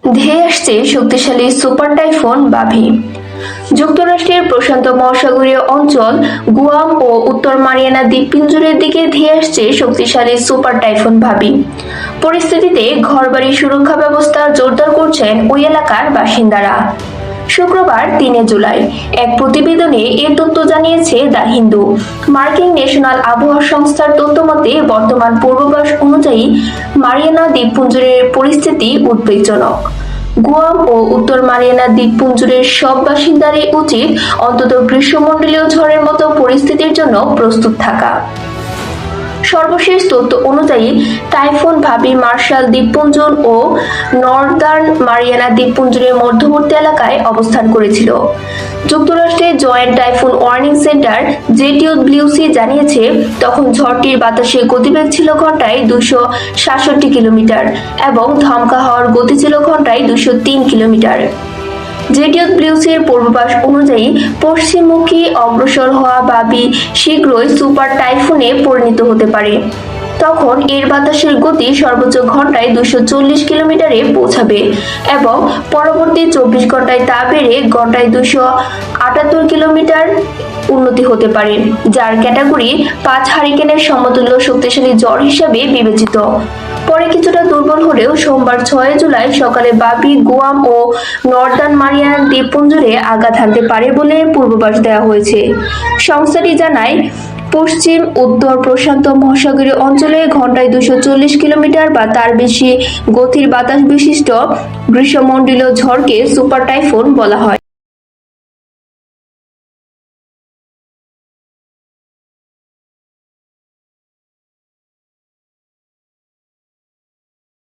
ধেয়ে আসছে শক্তিশালী সুপার টাইফুন বাভি। যুক্তরাষ্ট্রের প্রশান্ত মহাসাগরীয় অঞ্চল গুয়াম ও উত্তর মারিয়ানা দ্বীপপুঞ্জের দিকে ধেয়ে আসছে শক্তিশালী সুপার টাইফুন বাভি। পরিস্থিতিতে ঘরবাড়ি সুরক্ষা ব্যবস্থা জোরদার করছেন ওই এলাকার বাসিন্দারা। শুক্রবার ৩ জুলাই এক প্রতিবেদনে এ তথ্য জানিয়েছে দ্য হিন্দু। মার্কিন ন্যাশনাল আবহাওয়া সংস্থার তথ্যমতে বর্তমান পূর্বাভাস অনুযায়ী মারিয়ানা দ্বীপপুঞ্জের পরিস্থিতি উদ্বেগজনক। গুয়াম ও উত্তর মারিয়ানা দ্বীপপুঞ্জের সব বাসিন্দারই উচিত অন্তত গ্রীষ্মমণ্ডলীয় ঝড়ের মতো পরিস্থিতির জন্য প্রস্তুত থাকা। সর্বশেষ তথ্য অনুযায়ী টাইফুন বাভি মার্শাল দ্বীপপুঞ্জ ও নর্দার্ন মারিয়ানা দ্বীপপুঞ্জের মধ্যবর্তী এলাকায় অবস্থান করেছিল। যুক্তরাষ্ট্রের joint typhoon warning centre JTWC জানিয়েছে, তখন ঝড়টির বাতাসের গতিবেগ ছিল ঘন্টায় 266 কিলোমিটার এবং ধমকা হাওয়ার গতি ছিল ঘন্টায় 203 কিলোমিটার। JTWC-র পূর্বাভাস অনুযায়ী পশ্চিমমুখী অগ্রসর হওয়া বাভি শীঘ্রই সুপার টাইফুনে পরিণত হতে পারে। তখন এর বাতাসের গতি সর্বোচ্চ ঘন্টায় 240 কিলোমিটারে পৌঁছাবে এবং পরবর্তী 24 ঘন্টায় তা বেড়ে ঘন্টায় 278 কিলোমিটার উন্নতি হতে পারে, যার ক্যাটাগরি 5 হারিকেনের সমতুল্য শক্তিশালী ঝড় হিসেবে বিবেচিত। পরে কিছুটা দুর্বল হলেও সোমবার 6 জুলাই সকালে বাভি গুয়াম ও নর্দার্ন মারিয়ানা দ্বীপপুঞ্জে আঘাত হানতে পারে বলে পূর্বাভাস দেওয়া হয়েছে। সংস্থাটি জানায়, পশ্চিম উত্তর প্রশান্ত মহাসাগরীয় অঞ্চলে ঘন্টায় 240 কিলোমিটার বা তার বেশি গতির বাতাস বিশিষ্ট গ্রীষ্মমণ্ডলীয় ঝড়কে সুপার টাইফুন বলা হয়।